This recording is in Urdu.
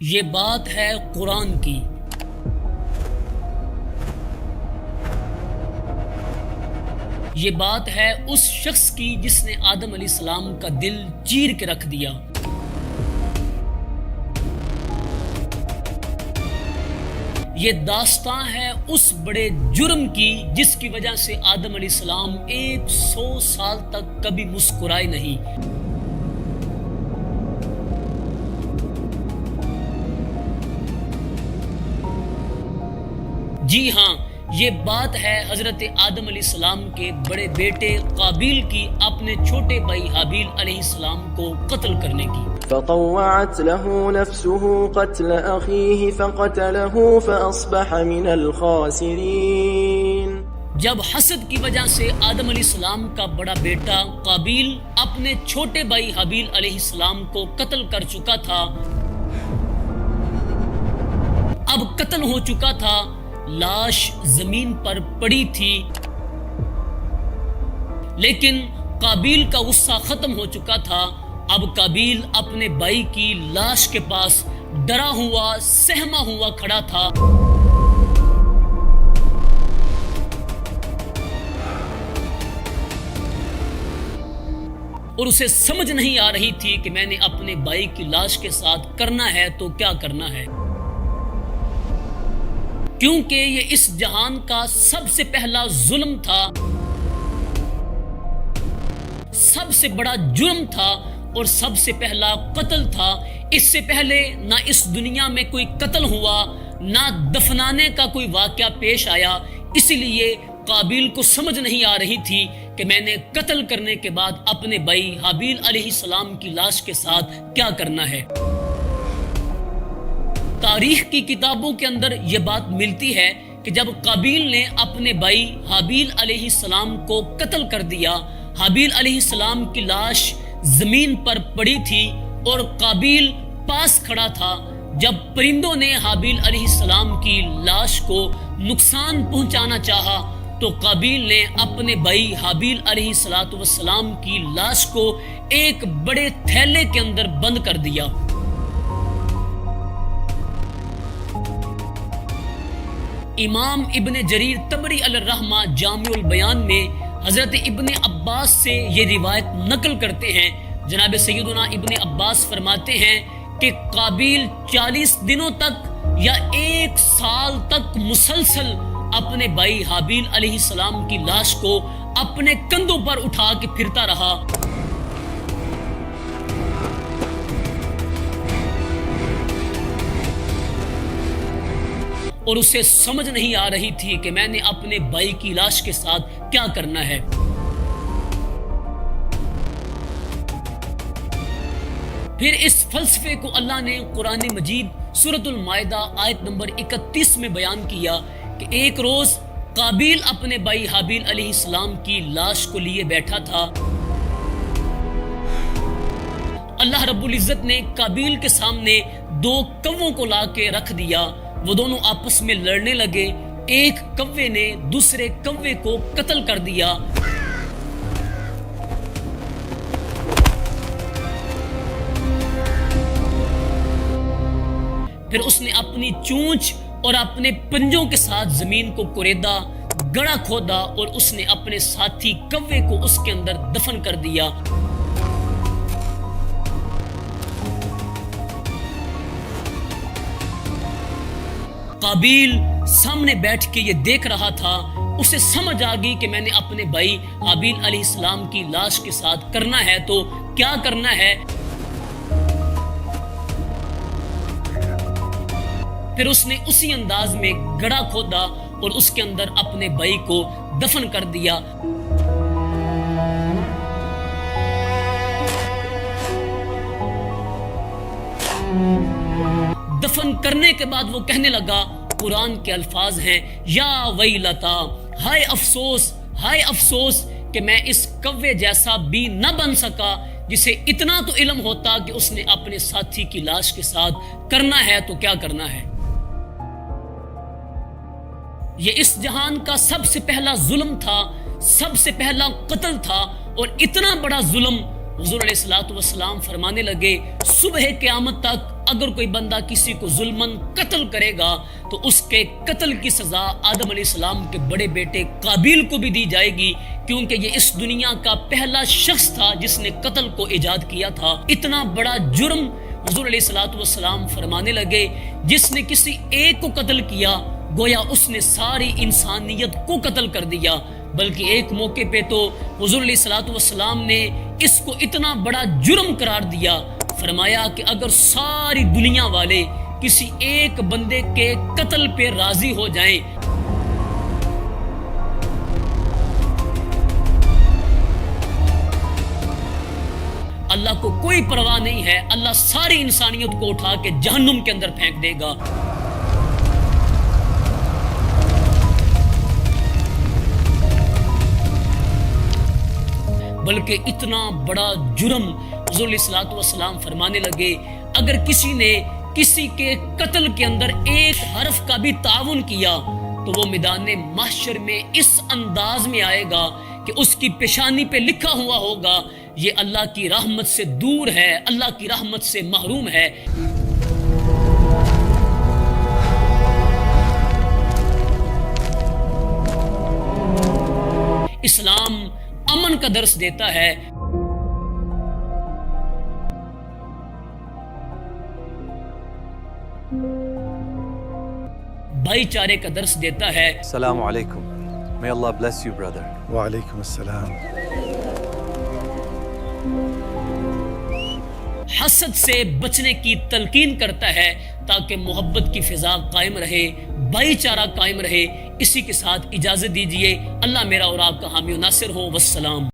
یہ بات ہے قرآن کی۔ یہ بات ہے اس شخص کی جس نے آدم علیہ السلام کا دل چیر کے رکھ دیا۔ یہ داستان ہے اس بڑے جرم کی جس کی وجہ سے آدم علیہ السلام 100 سال تک کبھی مسکرائے نہیں۔ جی ہاں، یہ بات ہے حضرت آدم علیہ السلام کے بڑے بیٹے قابیل کی اپنے چھوٹے بھائی حابیل علیہ السلام کو قتل کرنے کی۔ فطوعت له نفسه قتل أخيه فقتله فأصبح من الخاسرين۔ جب حسد کی وجہ سے آدم علیہ السلام کا بڑا بیٹا قابیل اپنے چھوٹے بھائی حابیل علیہ السلام کو قتل کر چکا تھا، اب قتل ہو چکا تھا، لاش زمین پر پڑی تھی، لیکن قابیل کا غصہ ختم ہو چکا تھا۔ اب قابیل اپنے بھائی کی لاش کے پاس ڈرا ہوا سہما ہوا کھڑا تھا۔ اور اسے سمجھ نہیں آ رہی تھی کہ میں نے اپنے بھائی کی لاش کے ساتھ کرنا ہے تو کیا کرنا ہے، کیونکہ یہ اس جہان کا سب سے پہلا ظلم تھا، سب سے بڑا جرم تھا اور سب سے پہلا قتل تھا۔ اس سے پہلے نہ اس دنیا میں کوئی قتل ہوا، نہ دفنانے کا کوئی واقعہ پیش آیا، اس لیے قابیل کو سمجھ نہیں آ رہی تھی کہ میں نے قتل کرنے کے بعد اپنے بھائی حابیل علیہ السلام کی لاش کے ساتھ کیا کرنا ہے۔ تاریخ کی کتابوں کے اندر یہ بات ملتی ہے کہ جب قابیل نے اپنے بھائی حابیل علیہ السلام کو قتل کر دیا، حابیل علیہ السلام کی لاش زمین پر پڑی تھی اور قابیل پاس کھڑا تھا۔ جب پرندوں نے حابیل علیہ السلام کی لاش کو نقصان پہنچانا چاہا تو قابیل نے اپنے بھائی حابیل علیہ السلام کی لاش کو ایک بڑے تھیلے کے اندر بند کر دیا۔ امام ابن جریر طبری علیہ الرحمہ جامع البیان میں حضرت ابن عباس سے یہ روایت نقل کرتے ہیں۔ جناب سیدنا ابن عباس فرماتے ہیں کہ قابیل 40 دنوں تک یا 1 سال تک مسلسل اپنے بھائی حابیل علیہ السلام کی لاش کو اپنے کندھوں پر اٹھا کے پھرتا رہا۔ اور اسے سمجھ نہیں آ رہی تھی کہ میں نے اپنے بھائی کی لاش کے ساتھ کیا کرنا ہے۔ پھر اس فلسفے کو اللہ نے قرآن مجید سورۃ المائدہ آیت نمبر 31 میں بیان کیا کہ ایک روز قابیل اپنے بھائی حابیل علیہ السلام کی لاش کو لیے بیٹھا تھا۔ اللہ رب العزت نے قابیل کے سامنے 2 کووں کو لا کے رکھ دیا، وہ دونوں آپس میں لڑنے لگے۔ ایک کوے نے دوسرے کوے کو قتل کر دیا۔ پھر اس نے اپنی چونچ اور اپنے پنجوں کے ساتھ زمین کو کوریدا، گڑھا کھودا اور اس نے اپنے ساتھی کوے کو اس کے اندر دفن کر دیا۔ قابیل سامنے بیٹھ کے یہ دیکھ رہا تھا، اسے سمجھ آ گئی کہ میں نے اپنے بھائی حابیل علیہ السلام کی لاش کے ساتھ کرنا ہے تو کیا کرنا ہے۔ پھر اس نے اسی انداز میں گڑھا کھودا اور اس کے اندر اپنے بھائی کو دفن کر دیا۔ دفن کرنے کے بعد وہ کہنے لگا، قرآن کے الفاظ ہیں، یا ویلتا، ہائے افسوس، ہائے افسوس کہ میں اس کوے جیسا بھی نہ بن سکا جسے اتنا تو علم ہوتا کہ اس نے اپنے ساتھی کی لاش کے ساتھ کرنا ہے تو کیا کرنا ہے۔ یہ اس جہان کا سب سے پہلا ظلم تھا، سب سے پہلا قتل تھا، اور اتنا بڑا ظلم حضور علیہ الصلوۃ والسلام فرمانے لگے صبح قیامت تک اگر کوئی بندہ کسی کو ظلمن قتل کرے گا تو اس کے قتل کی سزا آدم علیہ السلام کے بڑے بیٹے قابیل کو بھی دی جائے گی، کیونکہ یہ اس دنیا کا پہلا شخص تھا جس نے قتل کو ایجاد کیا تھا۔ اتنا بڑا جرم حضور علیہ الصلوۃ والسلام فرمانے لگے، جس نے کسی ایک کو قتل کیا گویا اس نے ساری انسانیت کو قتل کر دیا۔ بلکہ ایک موقع پہ تو حضور علیہ الصلوۃ والسلام نے اس کو اتنا بڑا جرم قرار دیا، فرمایا کہ اگر ساری دنیا والے کسی ایک بندے کے قتل پہ راضی ہو جائیں، اللہ کو کوئی پرواہ نہیں ہے، اللہ ساری انسانیت کو اٹھا کے جہنم کے اندر پھینک دے گا۔ بلکہ اتنا بڑا جرم حضور علیہ الصلوۃ والسلام فرمانے لگے، اگر کسی نے کسی کے قتل کے اندر ایک حرف کا بھی تعاون کیا تو وہ میدان محشر میں اس انداز میں آئے گا کہ اس کی پیشانی پہ لکھا ہوا ہوگا یہ اللہ کی رحمت سے دور ہے، اللہ کی رحمت سے محروم ہے۔ اسلام امن کا درس دیتا ہے، بھائی چارے کا درس دیتا ہے۔ السلام علیکم. May Allah bless you, brother. وعلیکم السلام. حسد سے بچنے کی تلقین کرتا ہے تاکہ محبت کی فضا قائم رہے، بھائی چارہ قائم رہے۔ اسی کے ساتھ اجازت دیجیے، اللہ میرا اور آپ کا حامی و ناصر ہو۔ والسلام۔